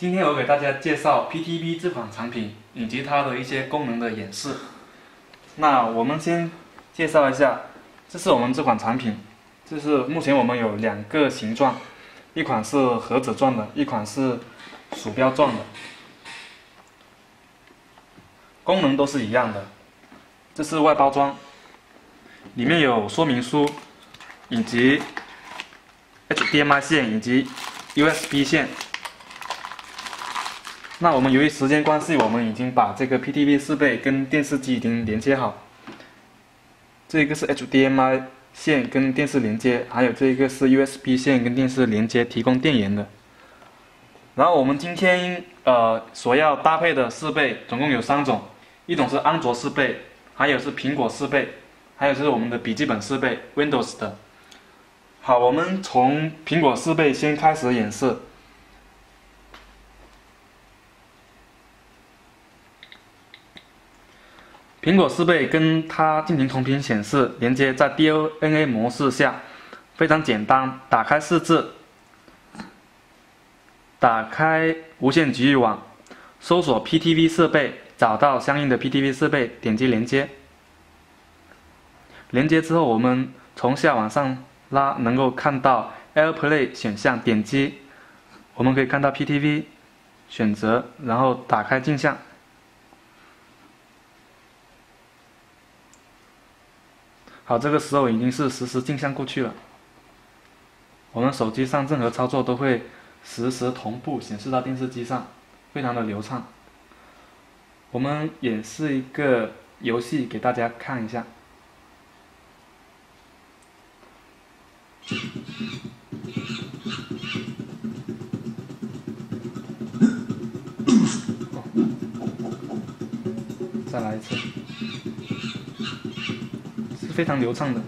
今天我给大家介绍 PTV 这款产品以及它的一些功能的演示。那我们先介绍一下，这是我们这款产品，就是目前我们有2个形状，一款是盒子状的，一款是鼠标状的，功能都是一样的。这是外包装，里面有说明书以及 HDMI 线以及 USB 线。那我们由于时间关系，我们已经把这个 PTV 设备跟电视机已经连接好。这个是 HDMI 线跟电视连接，还有这个是 USB 线跟电视连接，提供电源的。然后我们今天所要搭配的设备总共有3种，一种是安卓设备，还有是苹果设备，还有就是我们的笔记本设备 Windows 的。好，我们从苹果设备先开始演示。苹果设备跟它进行同屏显示，连接在 DLNA 模式下，非常简单。打开设置，打开无线局域网，搜索 PTV 设备，找到相应的 PTV 设备，点击连接。连接之后，我们从下往上拉，能够看到 AirPlay 选项，点击，我们可以看到 PTV 选择，然后打开镜像。好，这个时候已经是实时镜像过去了。我们手机上任何操作都会实时同步显示到电视机上，非常的流畅。我们演示一个游戏给大家看一下。再来一次。非常流畅的。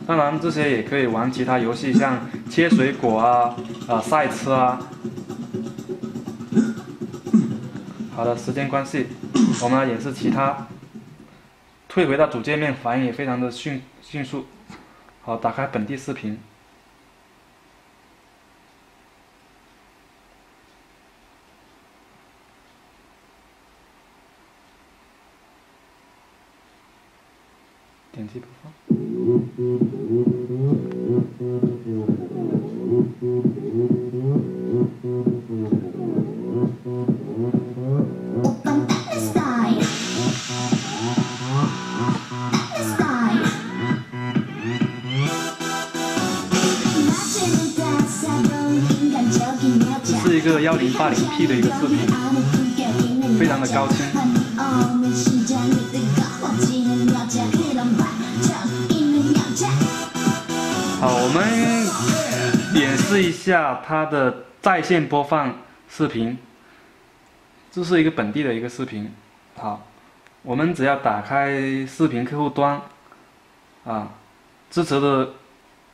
当然，这些也可以玩其他游戏，像切水果啊、赛车啊。好的，时间关系，我们来演示其他。退回到主界面，反应也非常的迅速。好，打开本地视频。点击播放。这是一个1080P 的一个视频，非常的高清。好，我们演示一下它的在线播放视频。这是一个本地的一个视频。好，我们只要打开视频客户端，支持的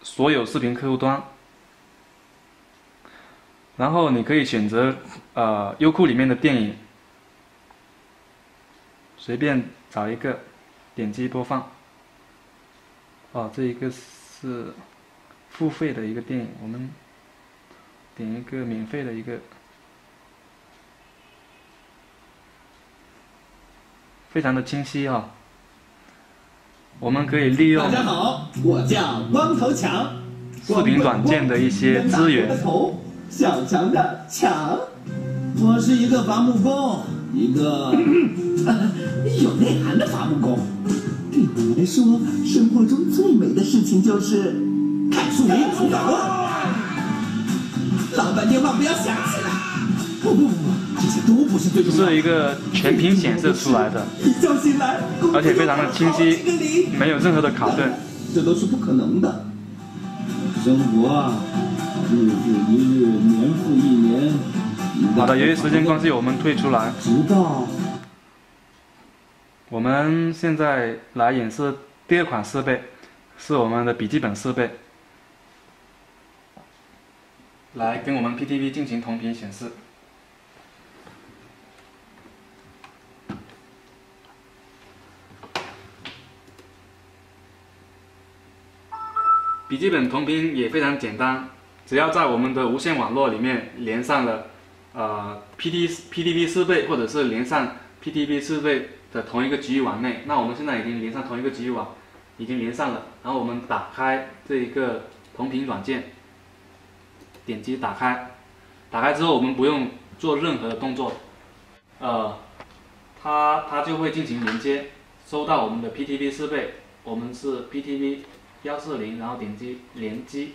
所有视频客户端，然后你可以选择优酷里面的电影，随便找一个，点击播放。这一个是付费的一个电影，我们点一个免费的一个，非常的清晰我们可以利用大家好，我叫光头强，视频软件的一些资源。小强的强，我是一个伐木工，一个有内涵的伐木工。对我来说，生活中最美的事情就是看树林除草光。老板电话不要响起来！不，这些都不是最重要的。是一个全屏显示出来的，而且非常的清晰，没有任何的卡顿。这都是不可能的。生活日复一日，年复一年。好的，由于时间关系，我们退出来。直到我们现在来演示第2款设备，是我们的笔记本设备，来跟我们 PTV 进行同屏显示。笔记本同屏也非常简单，只要在我们的无线网络里面连上了PTV 设备，或者是连上 PTV 设备的同一个局域网内，那我们现在已经连上同一个局域网，已经连上了。然后我们打开这一个同屏软件，点击打开，打开之后我们不用做任何的动作，它就会进行连接，收到我们的 PTV 设备，我们是 PTV 140，然后点击连机。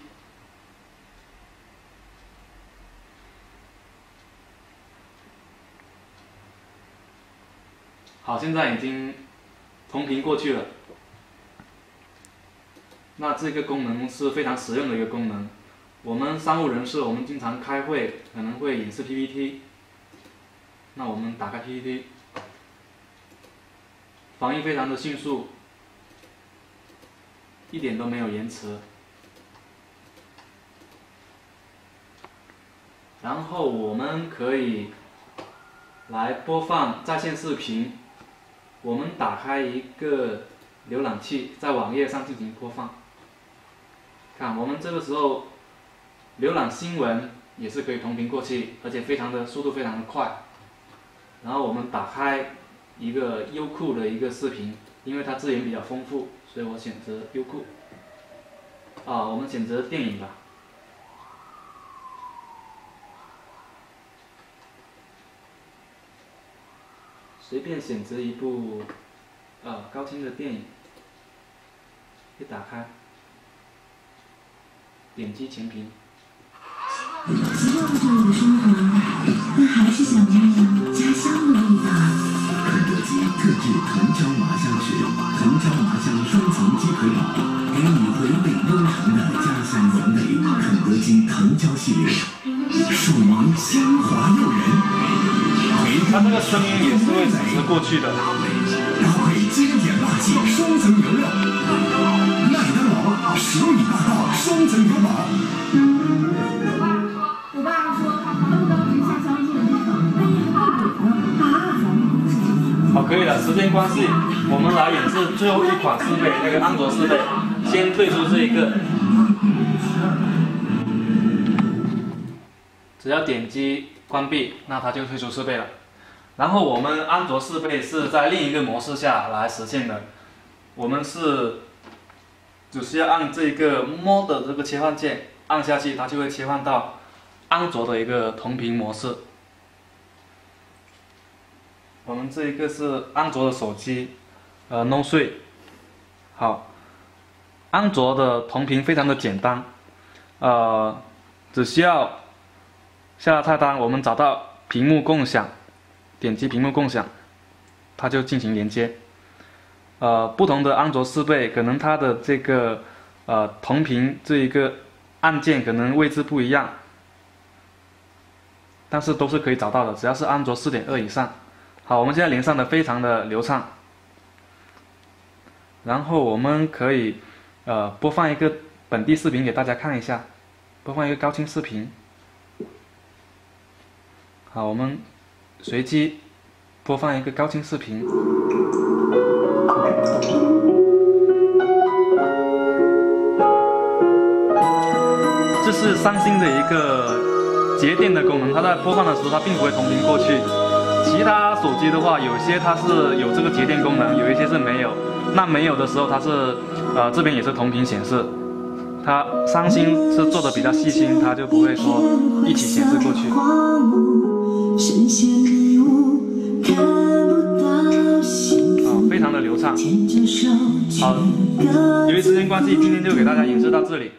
好，现在已经同屏过去了。那这个功能是非常实用的一个功能。我们商务人士，我们经常开会，可能会演示 PPT。那我们打开 PPT， 反应非常的迅速，一点都没有延迟。然后我们可以来播放在线视频。我们打开一个浏览器，在网页上进行播放。看，我们这个时候浏览新闻也是可以同屏过去，而且速度非常的快。然后我们打开一个优酷的一个视频，因为它资源比较丰富，所以我选择优酷。我们选择电影吧。随便选择一部高清的电影，一打开，点击全屏。习惯了这里的生活，但还是想念家乡的味道。肯德基特制藤椒麻香匙，藤椒麻香双层鸡腿堡，给你回味悠长的家乡原味。肯德基藤椒系列，属于香滑诱人。它这个声音也是会实时过去的。搭配经典辣气双层牛肉，麦当劳10米大道双层牛堡。我爸说，他们当时下乡住的地方，那一个好，可以了。时间关系，我们来演示最后一款设备，那个安卓设备。先退出这一个，只要点击关闭，那它就退出设备了。然后我们安卓设备是在另一个模式下来实现的，我们只需要按这个 Mode 这个切换键按下去，它就会切换到安卓的一个同屏模式。我们这一个是安卓的手机，No 税。好，安卓的同屏非常的简单，只需要下菜单，我们找到屏幕共享，点击屏幕共享，它就进行连接。不同的安卓设备可能它的这个同屏这一个按键可能位置不一样，但是都是可以找到的，只要是安卓4.2以上。好，我们现在连上的非常的流畅。然后我们可以播放一个本地视频给大家看一下，播放一个高清视频。好，我们随机播放一个高清视频。这是三星的一个节电的功能，它在播放的时候它并不会同屏过去。其他手机的话，有些它是有这个节电功能，有一些是没有。那没有的时候，它是这边也是同屏显示。它三星是做的比较细心，它就不会说一起显示过去。非常的流畅。好，由于时间关系，今天就给大家演示到这里。